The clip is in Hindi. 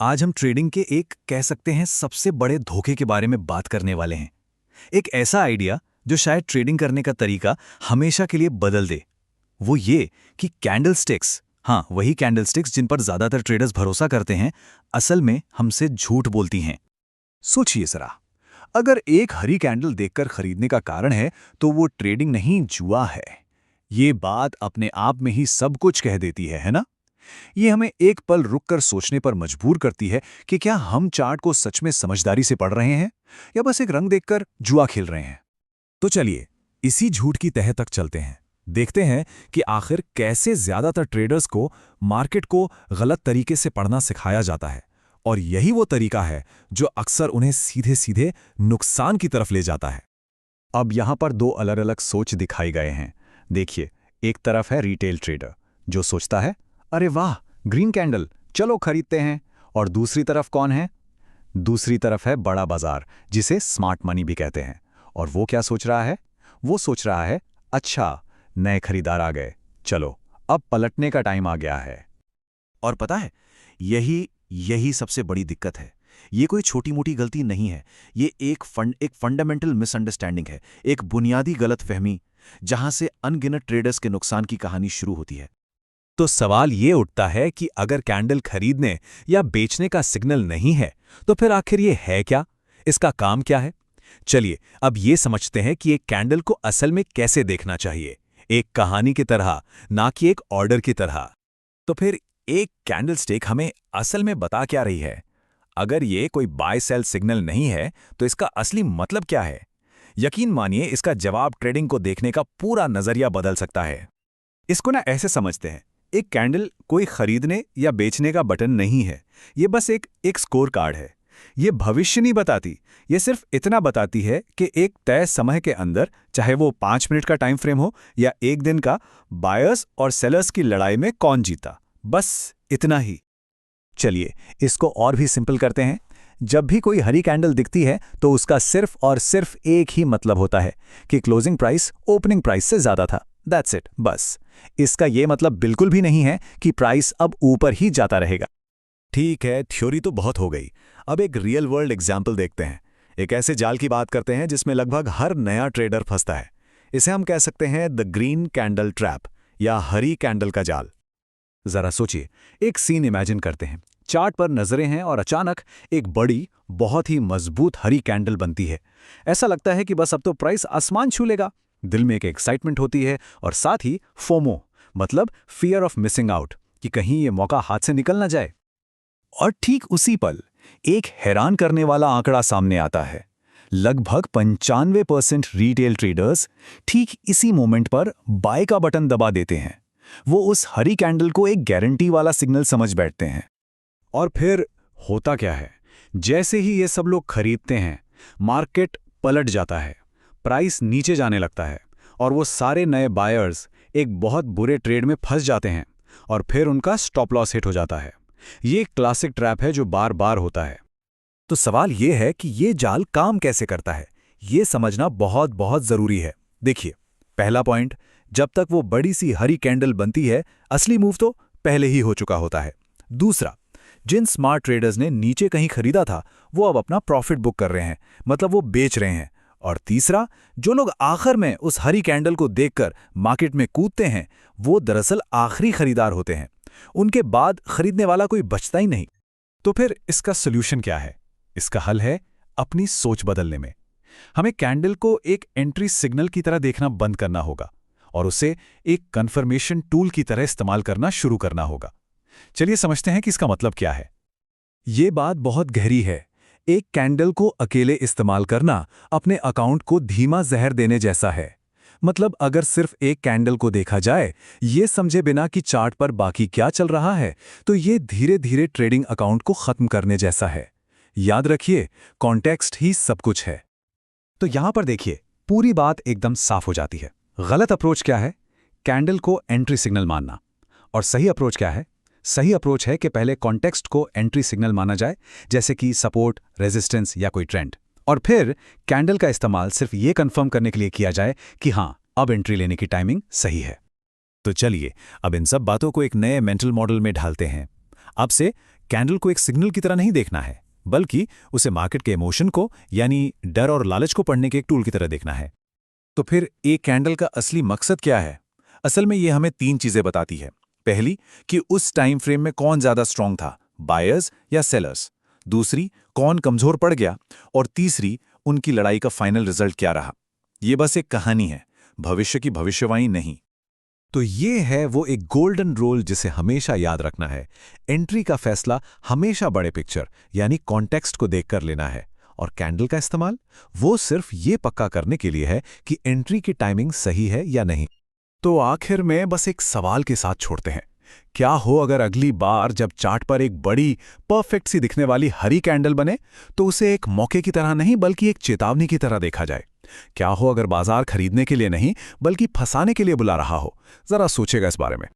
आज हम ट्रेडिंग के एक कह सकते हैं सबसे बड़े धोखे के बारे में बात करने वाले हैं। एक ऐसा आइडिया जो शायद ट्रेडिंग करने का तरीका हमेशा के लिए बदल दे। वो ये कि कैंडलस्टिक्स, हाँ वही कैंडलस्टिक्स जिन पर ज्यादातर ट्रेडर्स भरोसा करते हैं, असल में हमसे झूठ बोलती हैं। सोचिए जरा, अगर एक हरी कैंडल देखकर खरीदने का कारण है तो वो ट्रेडिंग नहीं, जुआ है। ये बात अपने आप में ही सब कुछ कह देती है ना? ये हमें एक पल रुककर सोचने पर मजबूर करती है कि क्या हम चार्ट को सच में समझदारी से पढ़ रहे हैं या बस एक रंग देखकर जुआ खेल रहे हैं। तो चलिए इसी झूठ की तह तक चलते हैं। देखते हैं कि आखिर कैसे ज्यादातर ट्रेडर्स को मार्केट को गलत तरीके से पढ़ना सिखाया जाता है, और यही वो तरीका है जो अक्सर उन्हें सीधे सीधे नुकसान की तरफ ले जाता है। अब यहां पर दो अलग अलग सोच दिखाई गए हैं। देखिए, एक तरफ है रिटेल ट्रेडर जो सोचता है अरे वाह ग्रीन कैंडल, चलो खरीदते हैं। और दूसरी तरफ कौन है? दूसरी तरफ है बड़ा बाजार, जिसे स्मार्ट मनी भी कहते हैं। और वो क्या सोच रहा है? वो सोच रहा है अच्छा नए खरीदार आ गए, चलो अब पलटने का टाइम आ गया है। और पता है, यही सबसे बड़ी दिक्कत है। ये कोई छोटी मोटी गलती नहीं है, ये एक फंडामेंटल मिसअंडरस्टैंडिंग है, एक बुनियादी गलतफहमी, जहां से अनगिनत ट्रेडर्स के नुकसान की कहानी शुरू होती है। तो सवाल ये उठता है कि अगर कैंडल खरीदने या बेचने का सिग्नल नहीं है तो फिर आखिर ये है क्या? इसका काम क्या है? चलिए अब ये समझते हैं कि एक कैंडल को असल में कैसे देखना चाहिए, एक कहानी की तरह, ना कि एक ऑर्डर की तरह। तो फिर एक कैंडलस्टिक हमें असल में बता क्या रही है? अगर ये कोई बाय सेल सिग्नल नहीं है तो इसका असली मतलब क्या है? यकीन मानिए, इसका जवाब ट्रेडिंग को देखने का पूरा नजरिया बदल सकता है। इसको ना ऐसे समझते हैं, एक कैंडल कोई खरीदने या बेचने का बटन नहीं है, ये बस एक स्कोर कार्ड है। ये भविष्य नहीं बताती, ये सिर्फ इतना बताती है कि एक तय समय के अंदर, चाहे वो 5 मिनट का टाइम फ्रेम हो या एक दिन का, बायर्स और सेलर्स की लड़ाई में कौन जीता, बस इतना ही। चलिए इसको और भी सिंपल करते हैं। जब भी कोई हरी कैंडल दिखती है तो उसका सिर्फ और सिर्फ एक ही मतलब होता है कि क्लोजिंग प्राइस ओपनिंग प्राइस से ज्यादा था। दैट्स इट, बस। इसका यह मतलब बिल्कुल भी नहीं है कि प्राइस अब ऊपर ही जाता रहेगा। ठीक है, थ्योरी तो बहुत हो गई। अब एक रियल वर्ल्ड एग्जाम्पल देखते हैं। एक ऐसे जाल की बात करते हैं जिसमें लगभग हर नया ट्रेडर फंसता है। इसे हम कह सकते हैं द ग्रीन कैंडल ट्रैप, या हरी कैंडल का जाल। जरा सोचिए, एक सीन इमेजिन करते हैं। चार्ट पर नजरें हैं और अचानक एक बड़ी, बहुत ही मजबूत हरी कैंडल बनती है। ऐसा लगता है कि बस अब तो प्राइस आसमान छू लेगा। दिल में एक एक्साइटमेंट होती है और साथ ही फोमो, मतलब फियर ऑफ मिसिंग आउट, कि कहीं ये मौका हाथ से निकल ना जाए। और ठीक उसी पल एक हैरान करने वाला आंकड़ा सामने आता है। लगभग 95% रिटेल ट्रेडर्स ठीक इसी मोमेंट पर बाय का बटन दबा देते हैं। वो उस हरी कैंडल को एक गारंटी वाला सिग्नल समझ बैठते हैं। और फिर होता क्या है? जैसे ही ये सब लोग खरीदते हैं, मार्केट पलट जाता है, प्राइस नीचे जाने लगता है और वो सारे नए बायर्स एक बहुत बुरे ट्रेड में फंस जाते हैं और फिर उनका स्टॉप लॉस हिट हो जाता है। ये एक क्लासिक ट्रैप है जो बार बार होता है। तो सवाल ये है कि ये जाल काम कैसे करता है, ये समझना बहुत बहुत जरूरी है। देखिए, पहला पॉइंट, जब तक वो बड़ी सी हरी कैंडल बनती है, असली मूव तो पहले ही हो चुका होता है। दूसरा, जिन स्मार्ट ट्रेडर्स ने नीचे कहीं खरीदा था वो अब अपना प्रॉफिट बुक कर रहे हैं, मतलब वो बेच रहे हैं। और तीसरा, जो लोग आखिर में उस हरी कैंडल को देखकर मार्केट में कूदते हैं, वो दरअसल आखिरी खरीदार होते हैं। उनके बाद खरीदने वाला कोई बचता ही नहीं। तो फिर इसका सोल्यूशन क्या है? इसका हल है अपनी सोच बदलने में। हमें कैंडल को एक एंट्री सिग्नल की तरह देखना बंद करना होगा और उसे एक कंफर्मेशन टूल की तरह इस्तेमाल करना शुरू करना होगा। चलिए समझते हैं कि इसका मतलब क्या है। ये बात बहुत गहरी है। एक कैंडल को अकेले इस्तेमाल करना अपने अकाउंट को धीमा जहर देने जैसा है। मतलब अगर सिर्फ एक कैंडल को देखा जाए, ये समझे बिना कि चार्ट पर बाकी क्या चल रहा है, तो ये धीरे धीरे ट्रेडिंग अकाउंट को खत्म करने जैसा है। याद रखिए, कॉन्टेक्स्ट ही सब कुछ है। तो यहां पर देखिए, पूरी बात एकदम साफ हो जाती है। गलत अप्रोच क्या है? कैंडल को एंट्री सिग्नल मानना। और सही अप्रोच क्या है? सही अप्रोच है कि पहले कॉन्टेक्स्ट को एंट्री सिग्नल माना जाए, जैसे कि सपोर्ट, रेजिस्टेंस या कोई ट्रेंड। और फिर कैंडल का इस्तेमाल सिर्फ ये कंफर्म करने के लिए किया जाए कि हां, अब एंट्री लेने की टाइमिंग सही है। तो चलिए अब इन सब बातों को एक नए मेंटल मॉडल में ढालते हैं। अब से कैंडल को एक सिग्नल की तरह नहीं देखना है, बल्कि उसे मार्केट के इमोशन को यानी डर और लालच को पढ़ने के एक टूल की तरह देखना है। तो फिर एक कैंडल का असली मकसद क्या है? असल में ये हमें 3 चीजें बताती है। पहली, कि उस टाइम फ्रेम में कौन ज्यादा स्ट्रांग था, बायर्स या सेलर्स। दूसरी, कौन कमजोर पड़ गया। और तीसरी, उनकी लड़ाई का फाइनल रिजल्ट क्या रहा। ये बस एक कहानी है, भविष्य की भविष्यवाणी नहीं। तो ये है वो एक गोल्डन रूल जिसे हमेशा याद रखना है। एंट्री का फैसला हमेशा बड़े पिक्चर यानी कॉन्टेक्स्ट को देखकर लेना है, और कैंडल का इस्तेमाल वो सिर्फ ये पक्का करने के लिए है कि एंट्री की टाइमिंग सही है या नहीं। तो आखिर में बस एक सवाल के साथ छोड़ते हैं। क्या हो अगर अगली बार जब चार्ट पर एक बड़ी परफेक्ट सी दिखने वाली हरी कैंडल बने तो उसे एक मौके की तरह नहीं बल्कि एक चेतावनी की तरह देखा जाए? क्या हो अगर बाजार खरीदने के लिए नहीं बल्कि फंसाने के लिए बुला रहा हो? जरा सोचेगा इस बारे में।